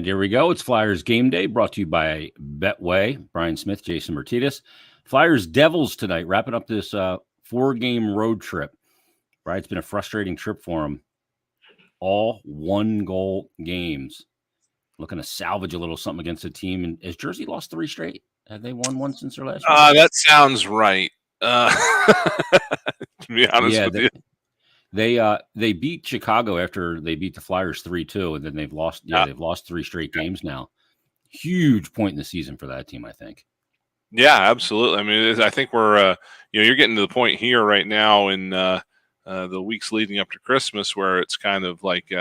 And here we go. It's Flyers Game Day, brought to you by Betway. Brian Smith, Jason Myrtetus. Flyers Devils tonight, wrapping up this 4-game road trip. Right, it's been a frustrating trip for them. All 1-goal games. Looking to salvage a little something against the team. And has Jersey lost 3 straight? Have they won one since their last year? That sounds right. To be honest with you. They beat Chicago after they beat the Flyers 3-2, and then they've lost. Yeah, they've lost 3 straight games now. Huge point in the season for that team, I think. Yeah, absolutely. I mean, I think we're you're getting to the point here right now in the weeks leading up to Christmas where it's kind of like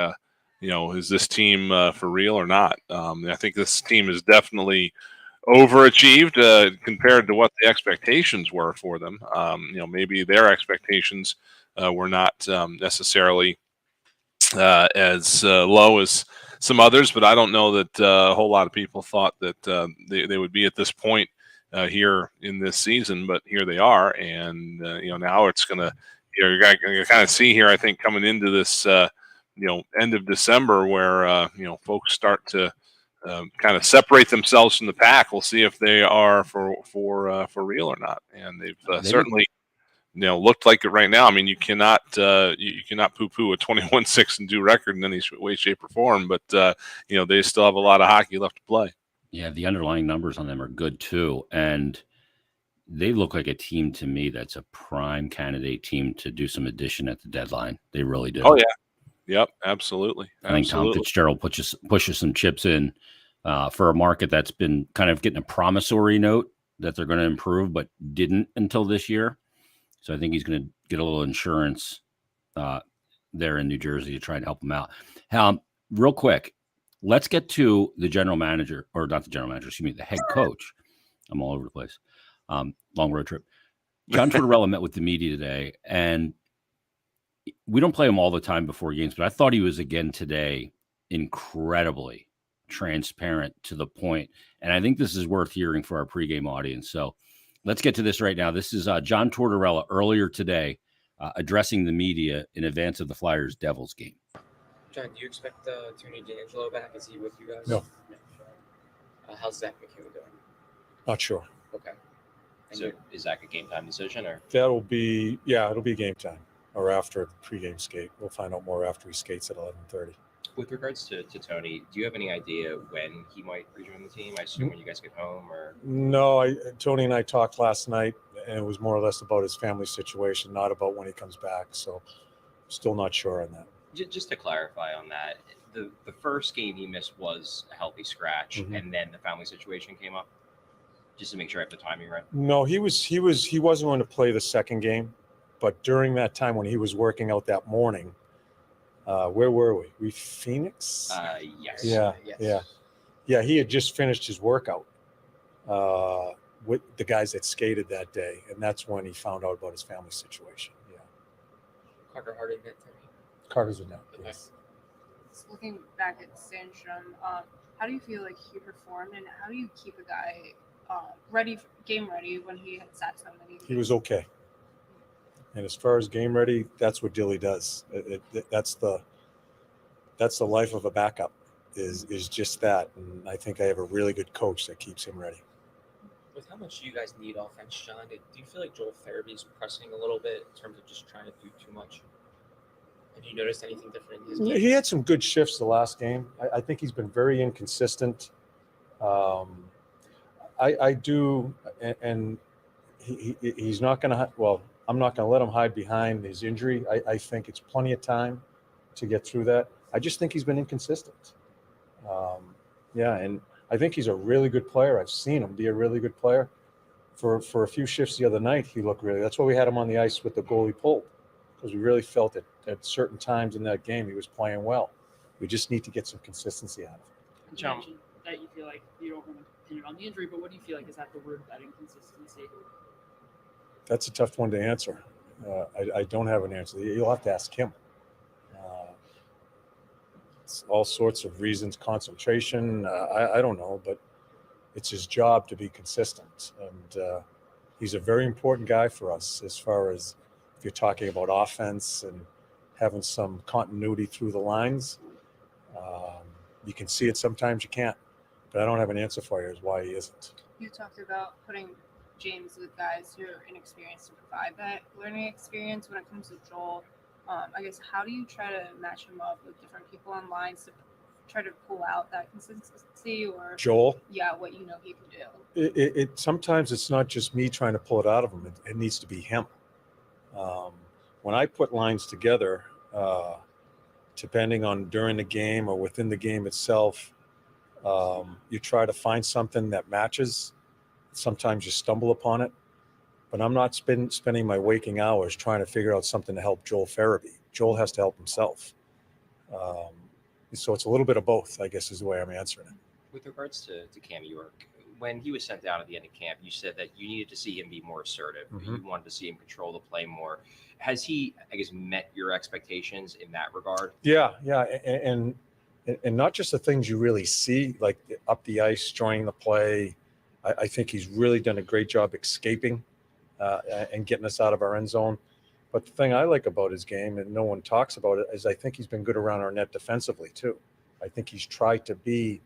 is this team for real or not? I think this team is definitely overachieved compared to what the expectations were for them. Maybe their expectations were not necessarily as low as some others, but I don't know that a whole lot of people thought that they would be at this point here in this season, but here they are. And, now it's going to, you're going to kind of see here, I think, coming into this, end of December where, folks start to kind of separate themselves from the pack. We'll see if they are for real or not. And they've certainly looked like it right now. I mean, you cannot poo-poo a 21-6-2 record in any way, shape, or form. But they still have a lot of hockey left to play. Yeah, the underlying numbers on them are good too, and they look like a team to me that's a prime candidate team to do some addition at the deadline. They really do. Oh yeah, yep, absolutely. I think Tom Fitzgerald pushes some chips in for a market that's been kind of getting a promissory note that they're going to improve, but didn't until this year. So I think he's going to get a little insurance there in New Jersey to try and help him out. Real quick, let's get to the general manager, or not the general manager, excuse me, the head coach. I'm all over the place. Long road trip. John Tortorella met with the media today, and we don't play him all the time before games, but I thought he was again today incredibly transparent to the point. And I think this is worth hearing for our pregame audience. So let's get to this right now. This is John Tortorella earlier today addressing the media in advance of the Flyers-Devils game. John, do you expect Tony D'Angelo back? Is he with you guys? No. How's Zach McEwen doing? Not sure. Okay. So is Zach a game time decision, or? It'll be game time or after the pregame skate. We'll find out more after he skates at 11:30. With regards to Tony, do you have any idea when he might rejoin the team? I assume when you guys get home, or? No, Tony and I talked last night, and it was more or less about his family situation, not about when he comes back. So still not sure on that. Just to clarify on that, the first game he missed was a healthy scratch, and then the family situation came up. Just to make sure I have the timing right. No, he wasn't going to play the second game, but during that time when he was working out that morning, where were we? We Phoenix? Yes. Yeah. He had just finished his workout with the guys that skated that day, and that's when he found out about his family situation. Yeah. Carter Hart in net, Tony. Carter's in net. Yes. So looking back at Sandstrom, how do you feel like he performed, and how do you keep a guy game ready when he had sat so many? He was okay. And as far as game ready, that's what Dilly does. That's the life of a backup is just that. And I think I have a really good coach that keeps him ready. With how much you guys need offense, John, do you feel like Joel Farabee's pressing a little bit in terms of just trying to do too much? Have you noticed anything different in his game? He had some good shifts the last game. I think he's been very inconsistent. I do, and he's not going to. Well, I'm not going to let him hide behind his injury. I think it's plenty of time to get through that. I just think he's been inconsistent. And I think he's a really good player. I've seen him be a really good player. For a few shifts the other night, he looked really. That's why we had him on the ice with the goalie pulled, because we really felt it at certain times in that game he was playing well. We just need to get some consistency out of him. You mentioned that you feel like you don't want to opinion on the injury, but what do you feel like is at the root of that inconsistency? That's a tough one to answer. I don't have an answer. You'll have to ask him. It's all sorts of reasons, concentration. I don't know, but it's his job to be consistent. And he's a very important guy for us as far as if you're talking about offense and having some continuity through the lines. You can see it sometimes, you can't. But I don't have an answer for you as why he isn't. You talked about putting James with guys who are inexperienced to provide that learning experience. When it comes to Joel, I guess how do you try to match him up with different people on lines to try to pull out that consistency, or Joel, what you know he can do? it sometimes it's not just me trying to pull it out of him. It needs to be him. When I put lines together, depending on during the game or within the game itself, you try to find something that matches. Sometimes you stumble upon it, but I'm not spending my waking hours trying to figure out something to help Joel Farabee. Joel has to help himself. So it's a little bit of both, I guess, is the way I'm answering it. With regards to Cam York, when he was sent down at the end of camp, you said that you needed to see him be more assertive. Mhm. You wanted to see him control the play more. Has he, I guess, met your expectations in that regard? Yeah, and not just the things you really see, like up the ice, joining the play. I think he's really done a great job escaping and getting us out of our end zone. But the thing I like about his game, and no one talks about it, is I think he's been good around our net defensively too. I think he's tried to be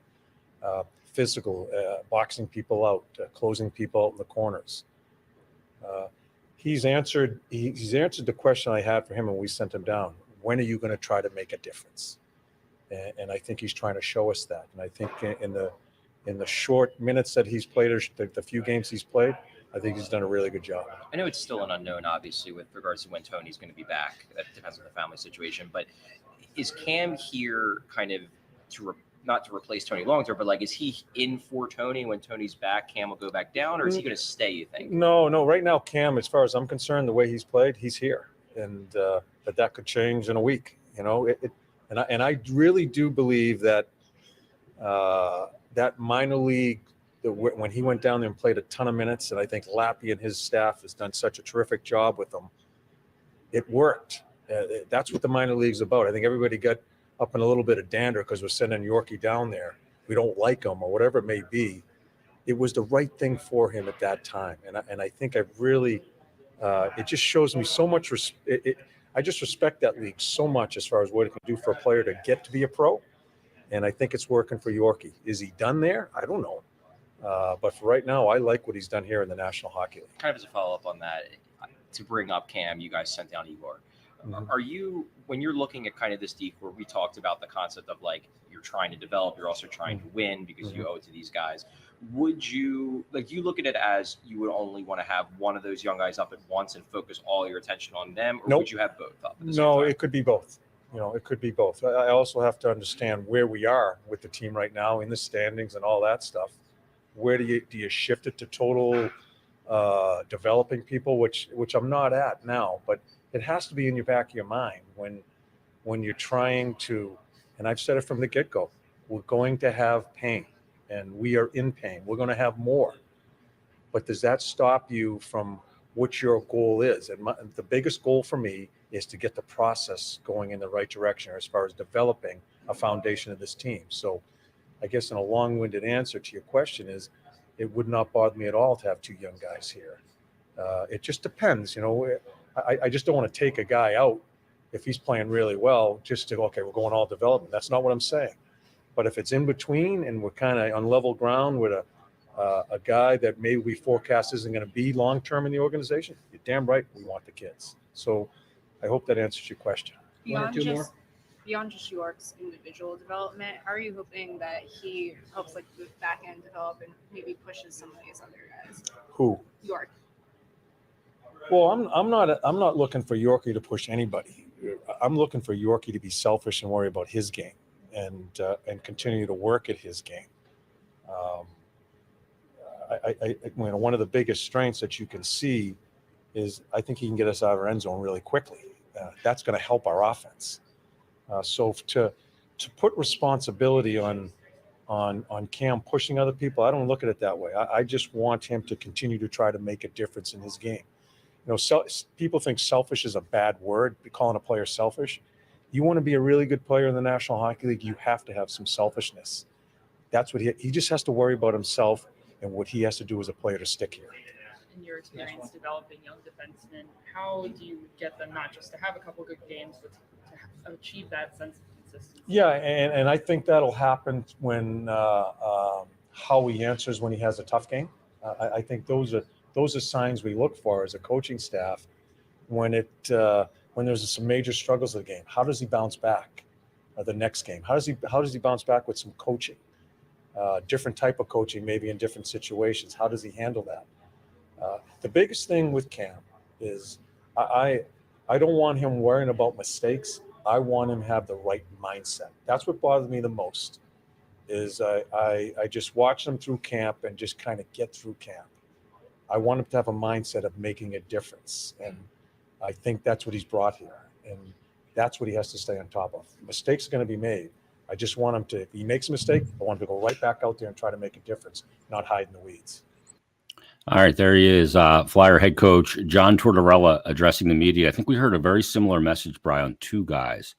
physical, boxing people out, closing people out in the corners. He's answered the question I had for him when we sent him down. When are you going to try to make a difference? And I think he's trying to show us that. And I think in the short minutes that he's played, or the few games he's played, I think he's done a really good job. I know it's still an unknown, obviously, with regards to when Tony's going to be back. That depends on the family situation. But is Cam here kind of not to replace Tony long term, but like, is he in for Tony when Tony's back? Cam will go back down, or is he going to stay, you think? No. Right now, Cam, as far as I'm concerned, the way he's played, he's here. And but that could change in a week. And I really do believe that that minor league, when he went down there and played a ton of minutes, and I think Lappy and his staff has done such a terrific job with him, it worked. That's what the minor league's about. I think everybody got up in a little bit of dander because we're sending Yorkie down there. We don't like him or whatever it may be. It was the right thing for him at that time. And I think I've really, it just shows me so much. I just respect that league so much as far as what it can do for a player to get to be a pro. And I think it's working for Yorkie. Is he done there? I don't know. But for right now, I like what he's done here in the National Hockey League. Kind of as a follow-up on that, to bring up Cam, you guys sent down Igor. Mhm. Are you, when you're looking at kind of this decor, we talked about the concept of like, you're trying to develop, you're also trying to win because you owe it to these guys. Would you, like, do you look at it as you would only want to have one of those young guys up at once and focus all your attention on them? Or Nope. would you have both up at the same No, time? it could be both. It could be both. I also have to understand where we are with the team right now in the standings and all that stuff. Where do you shift it to total developing people, which I'm not at now, but it has to be in your back of your mind when you're trying to, and I've said it from the get-go, we're going to have pain and we are in pain. We're going to have more. But does that stop you from what your goal is? And the biggest goal for me is to get the process going in the right direction as far as developing a foundation of this team. So I guess in a long-winded answer to your question is, it would not bother me at all to have two young guys here. It just depends, I just don't want to take a guy out if he's playing really well just to, okay, we're going all development. That's not what I'm saying. But if it's in between and we're kind of on level ground with a guy that maybe we forecast isn't going to be long-term in the organization, you're damn right we want the kids. So I hope that answers your question. Beyond just York's individual development, how are you hoping that he helps like the back end develop and maybe pushes some of these other guys? Who? York. Well, I'm not looking for Yorkie to push anybody. I'm looking for Yorkie to be selfish and worry about his game and continue to work at his game. One of the biggest strengths that you can see is I think he can get us out of our end zone really quickly. That's going to help our offense. So to put responsibility on Cam pushing other people, I don't look at it that way. I just want him to continue to try to make a difference in his game. People think selfish is a bad word, calling a player selfish. You want to be a really good player in the National Hockey League, you have to have some selfishness. That's what he just has to worry about himself and what he has to do as a player to stick here. In your experience developing young defensemen, how do you get them not just to have a couple good games, but to achieve that sense of consistency. Yeah, and I think that'll happen when how he answers when he has a tough game. I think those are signs we look for as a coaching staff when there's some major struggles of the game. How does he bounce back the next game? How does he bounce back with some coaching, different type of coaching, maybe in different situations? How does he handle that? The biggest thing with Cam is I don't want him worrying about mistakes. I want him to have the right mindset. That's what bothers me the most. Is I just watch him through camp and just kind of get through camp. I want him to have a mindset of making a difference, and I think that's what he's brought here, and that's what he has to stay on top of. Mistakes are going to be made. I just want him to. If he makes a mistake, I want him to go right back out there and try to make a difference, not hide in the weeds. All right, there he is, Flyer head coach John Tortorella addressing the media. I think we heard a very similar message, Brian, two guys,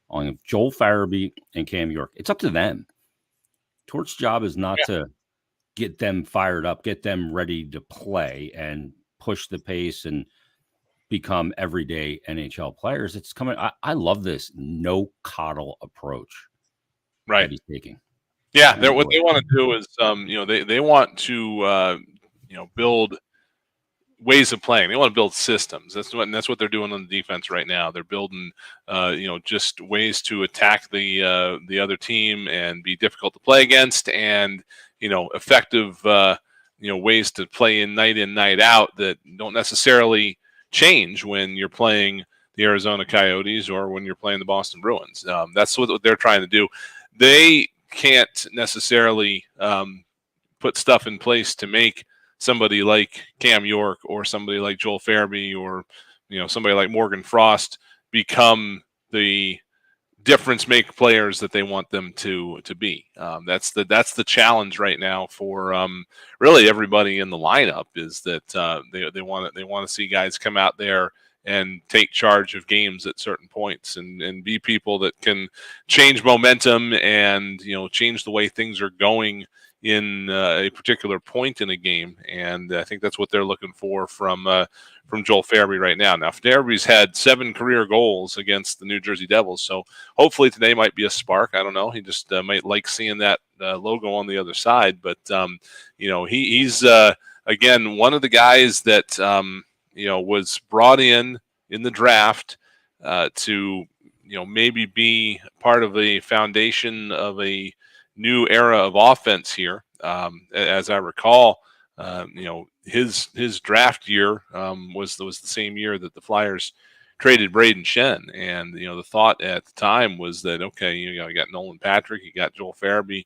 on Joel Farabee and Cam York. It's up to them. Tort's job is not to get them fired up, get them ready to play and push the pace and become everyday NHL players. It's coming. I love this no coddle approach that he's taking. Yeah, what they want to do is, they want to, build ways of playing. They want to build systems. That's what they're doing on the defense right now. They're building, just ways to attack the other team and be difficult to play against, and effective, ways to play in, night out that don't necessarily change when you're playing the Arizona Coyotes or when you're playing the Boston Bruins. That's what they're trying to do. They can't necessarily put stuff in place to make somebody like Cam York or somebody like Joel Farabee or somebody like Morgan Frost become the difference make players that they want them to be. That's the challenge right now for really everybody in the lineup, is that they want to see guys come out there and take charge of games at certain points and be people that can change momentum and change the way things are going in a particular point in a game. And I think that's what they're looking for from Joel Farabee right now. Now, Farabee's had 7 career goals against the New Jersey Devils, so hopefully today might be a spark. I don't know. He just might like seeing that logo on the other side. But he's again one of the guys that was brought in the draft to maybe be part of a foundation of a new era of offense here. As I recall, his draft year was the same year that the Flyers traded Braden Shen, and the thought at the time was that you got Nolan Patrick, you got Joel Farabee.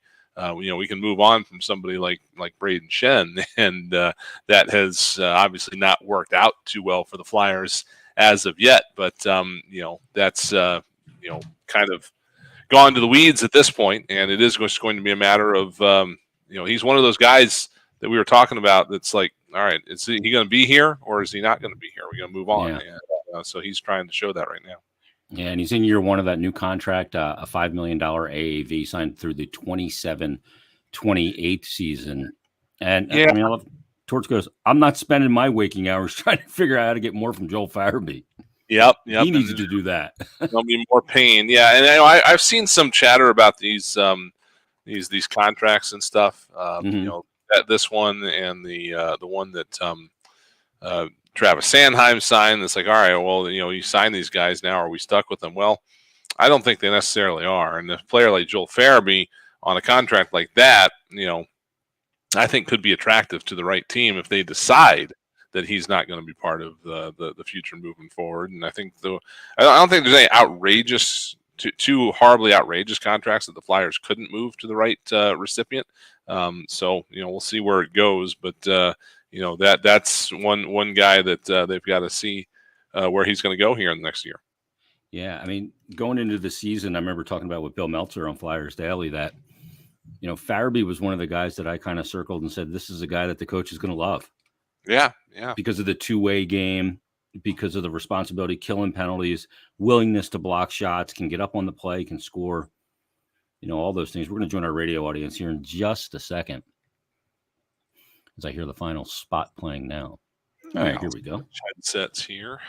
We can move on from somebody like Braden Shen, and that has obviously not worked out too well for the Flyers as of yet. But that's kind of gone to the weeds at this point, and it is just going to be a matter of he's one of those guys that we were talking about. That's like, all right, is he going to be here or is he not going to be here? We're going to move on, and so he's trying to show that right now. Yeah, and he's in year 1 of that new contract, a $5 million AAV signed through the 27-28 season. And I love Torts goes, I'm not spending my waking hours trying to figure out how to get more from Joel Farabee. Yep. He needs to do that. There'll be more pain. Yeah, and I've seen some chatter about these contracts and stuff. This one and the one that Travis Sanheim signed. It's like, all right, well, you sign these guys now. Are we stuck with them? Well, I don't think they necessarily are. And a player like Joel Farabee on a contract like that, I think could be attractive to the right team if they decide that he's not going to be part of the future moving forward. And I think I don't think there's any outrageous, too horribly outrageous contracts that the Flyers couldn't move to the right recipient. So we'll see where it goes, but that's one guy that they've got to see where he's going to go here in the next year. Yeah, I mean, going into the season, I remember talking about with Bill Meltzer on Flyers Daily that Farabee was one of the guys that I kind of circled and said this is a guy that the coach is going to love. Yeah. Because of the two-way game, because of the responsibility, killing penalties, willingness to block shots, can get up on the play, can score, all those things. We're going to join our radio audience here in just a second as I hear the final spot playing now. All right, here we go. Headsets here.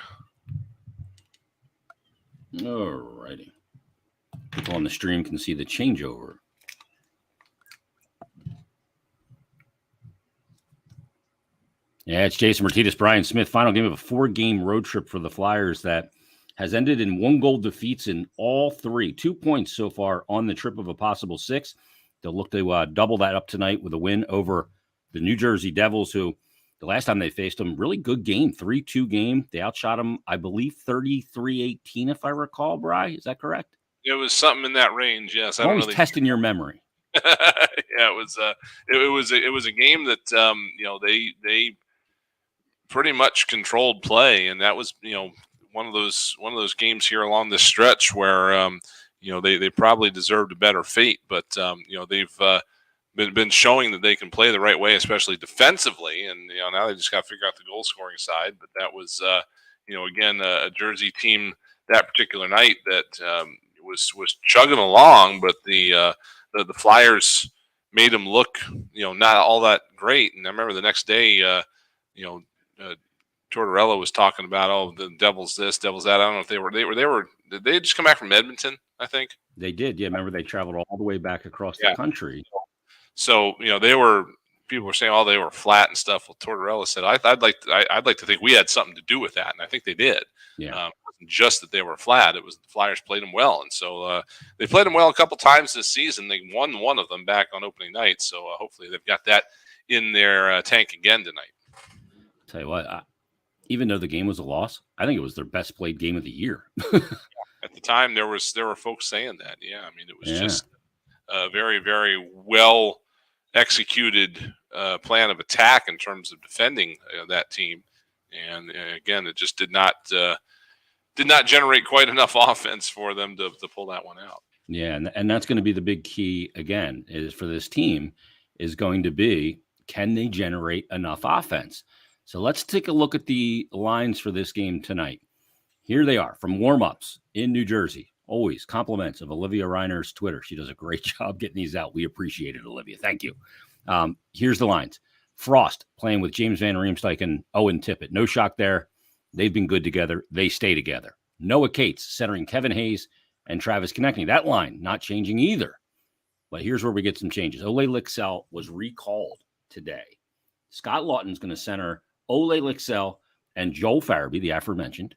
All righty. People on the stream can see the changeover. Yeah, it's Jason Myrtetus, Brian Smith. Final game of a 4-game road trip for the Flyers that has ended in 1-goal defeats in all 3. 2 points so far on the trip of a possible 6. They'll look to double that up tonight with a win over the New Jersey Devils, who the last time they faced them, really good game, 3-2 game. They outshot them, I believe, 33-18, if I recall, Bri. Is that correct? It was something in that range, yes. I'm always testing your memory. Yeah, it was a game that they pretty much controlled play, and that was one of those games here along this stretch where they probably deserved a better fate, but they've been showing that they can play the right way, especially defensively, and now they just got to figure out the goal scoring side. But that was again a Jersey team that particular night that was chugging along, but the Flyers made them look not all that great. And I remember the next day Tortorella was talking about, the Devils this, Devils that. I don't know if did they just come back from Edmonton? I think they did. Yeah, remember they traveled all the way back across the country. So people were saying, they were flat and stuff. Well, Tortorella said, I'd like to think we had something to do with that, and I think they did. Yeah, it wasn't just that they were flat; it was the Flyers played them well, and so they played them well a couple times this season. They won one of them back on opening night, so hopefully they've got that in their tank again tonight. Tell you what, even though the game was a loss, I think it was their best played game of the year. At the time, there were folks saying that. Yeah, I mean, it was just a very, very well executed plan of attack in terms of defending that team, and again, it just did not generate quite enough offense for them to pull that one out. Yeah, and that's going to be the big key again is for this team is going to be, can they generate enough offense? So let's take a look at the lines for this game tonight. Here they are from warm-ups in New Jersey. Always compliments of Olivia Reiner's Twitter. She does a great job getting these out. We appreciate it, Olivia. Thank you. Here's the lines. Frost playing with James Van Riemsdyk and Owen Tippett. No shock there. They've been good together. They stay together. Noah Cates centering Kevin Hayes and Travis Konechny. That line not changing either. But here's where we get some changes. Ole Lixell was recalled today. Scott Lawton's going to center Ole Lixell and Joel Farabee, the aforementioned,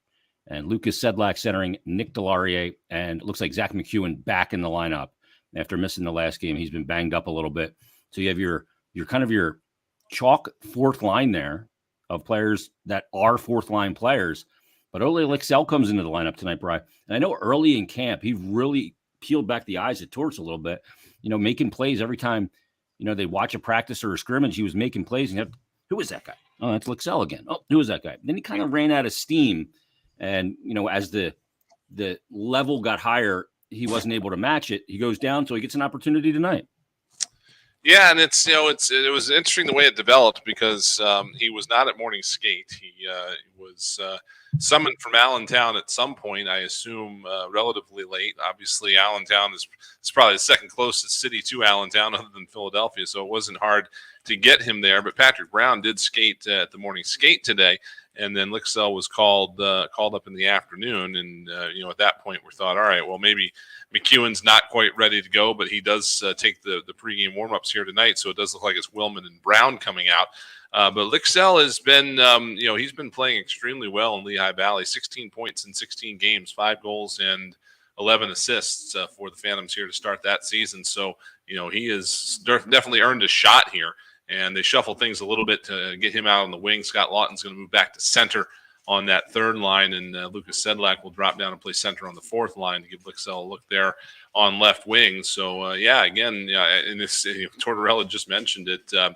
and Lucas Sedlak centering Nick Delarier, and it looks like Zach McEwen back in the lineup after missing the last game. He's been banged up a little bit. So you have your kind of your chalk fourth line there of players that are fourth line players. But Ole Lixell comes into the lineup tonight, Brian. And I know early in camp, he really peeled back the eyes at Torts a little bit, making plays every time, they watch a practice or a scrimmage. He was making plays and who is that guy? Oh, that's Lixell again. Oh, who is that guy? Then he kind of ran out of steam. And, as the level got higher, he wasn't able to match it. He goes down, so he gets an opportunity tonight. Yeah, and it was interesting the way it developed because he was not at morning skate. He was summoned from Allentown at some point, I assume, relatively late. Obviously, Allentown is probably the second closest city to Allentown other than Philadelphia, so it wasn't hard to get him there. But Patrick Brown did skate at the morning skate today, and then Lixell was called up in the afternoon. And at that point, we thought, all right, well, maybe McEwen's not quite ready to go, but he does take the pregame warmups here tonight, so it does look like it's Willman and Brown coming out. But Lixell has been, he's been playing extremely well in Lehigh Valley. 16 points in 16 games, 5 goals and 11 assists for the Phantoms here to start that season. So he has definitely earned a shot here. And they shuffle things a little bit to get him out on the wing. Scott Lawton's going to move back to center on that third line, and Lucas Sedlak will drop down and play center on the fourth line to give Lixell a look there on left wing. So, again, and this Tortorella just mentioned it. They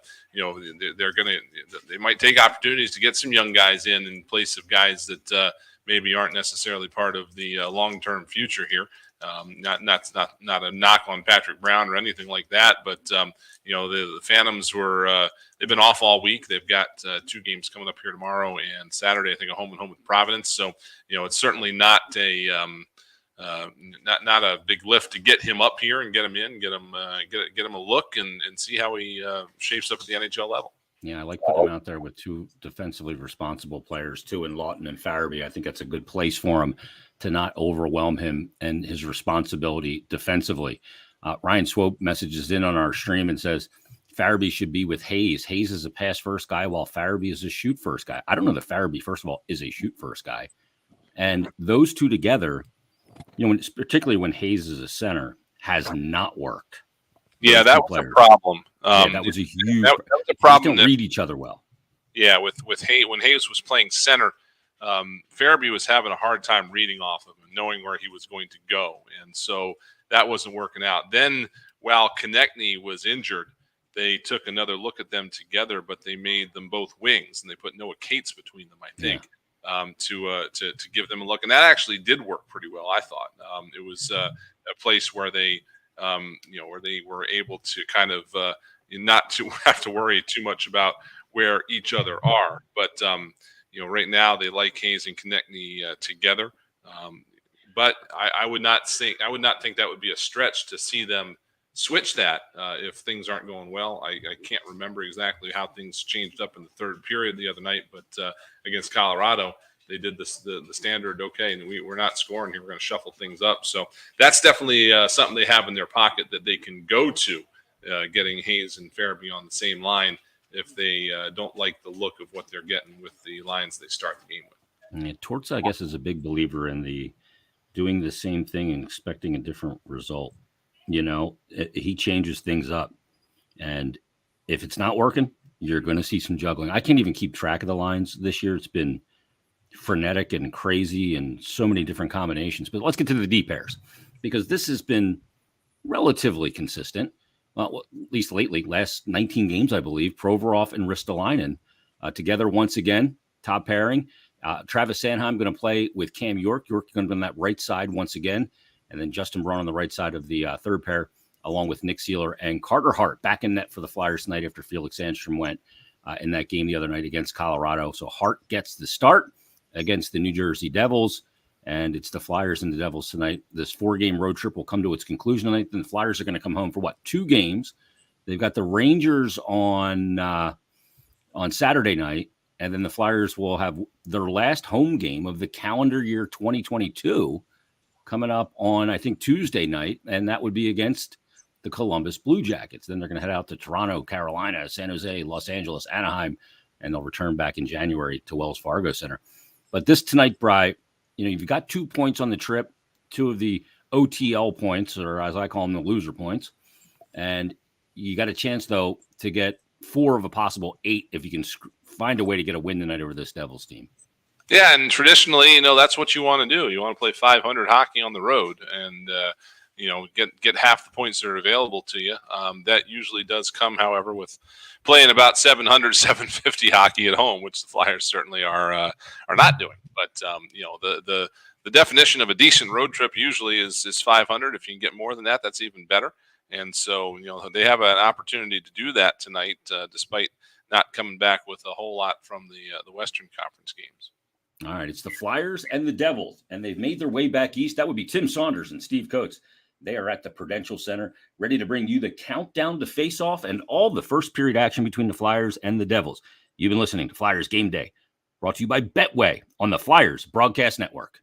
might take opportunities to get some young guys in place of guys that maybe aren't necessarily part of the long-term future here. Not a knock on Patrick Brown or anything like that, but the Phantoms they've been off all week. They've got 2 games coming up here tomorrow and Saturday. I think a home and home with Providence. So it's certainly not a not a big lift to get him up here and get him in, get him a look and see how he shapes up at the NHL level. Yeah, I like putting him out there with 2 defensively responsible players, too, in Lawton and Farabee. I think that's a good place for him to not overwhelm him and his responsibility defensively. Ryan Swope messages in on our stream and says, Farabee should be with Hayes. Hayes is a pass-first guy while Farabee is a shoot-first guy. I don't know that Farabee, first of all, is a shoot-first guy. And those two together, particularly when Hayes is a center, has not worked. Yeah, that was a problem. That was a huge that was a problem. They don't read each other well. Yeah, with Hayes, when Hayes was playing center, Farabee was having a hard time reading off of him, knowing where he was going to go. And so that wasn't working out. Then while Konechny was injured, they took another look at them together, but they made them both wings, and they put Noah Cates between them, I think, to give them a look. And that actually did work pretty well, I thought. It was a place where they, where they were able to kind of not to have to worry too much about where each other are. But, right now they like Hayes and Konechny together. But I would not think that would be a stretch to see them switch that if things aren't going well. I can't remember exactly how things changed up in the third period the other night, but against Colorado, they did the standard, okay, and we're not scoring here. We're going to shuffle things up. So that's definitely something they have in their pocket that they can go to, getting Hayes and Farabee on the same line if they don't like the look of what they're getting with the lines they start the game with. Yeah, Torts, I guess, is a big believer in the doing the same thing and expecting a different result. He changes things up. And if it's not working, you're going to see some juggling. I can't even keep track of the lines this year. It's been frenetic and crazy and so many different combinations. But let's get to the D pairs, because this has been relatively consistent. Well, at least lately, last 19 games, I believe, Provorov and Ristolainen together once again, top pairing. Travis Sanheim going to play with Cam York. York going to be on that right side once again. And then Justin Braun on the right side of the third pair, along with Nick Seeler and Carter Hart back in net for the Flyers tonight after Felix Sandstrom went in that game the other night against Colorado. So Hart gets the start against the New Jersey Devils. And it's the Flyers and the Devils tonight. This 4-game road trip will come to its conclusion tonight. Then the Flyers are going to come home for 2 games. They've got the Rangers on Saturday night, and then the Flyers will have their last home game of the calendar year 2022 coming up on, I think, Tuesday night, and that would be against the Columbus Blue Jackets. Then they're going to head out to Toronto, Carolina, San Jose, Los Angeles, Anaheim, and they'll return back in January to Wells Fargo Center. But this tonight, Bri, you've got 2 points on the trip, 2 of the OTL points, or as I call them, the loser points. And you got a chance, though, to get 4 of a possible 8 if you can find a way to get a win tonight over this Devils team. Yeah, and traditionally, that's what you want to do. You want to play 500 hockey on the road and, get half the points that are available to you. That usually does come, however, with playing about 700, 750 hockey at home, which the Flyers certainly are not doing. But, the definition of a decent road trip usually is 500. If you can get more than that, that's even better. And so, they have an opportunity to do that tonight, despite not coming back with a whole lot from the Western Conference games. All right, it's the Flyers and the Devils, and they've made their way back east. That would be Tim Saunders and Steve Coates. They are at the Prudential Center, ready to bring you the countdown to face-off and all the first period action between the Flyers and the Devils. You've been listening to Flyers Game Day, brought to you by Betway on the Flyers Broadcast Network.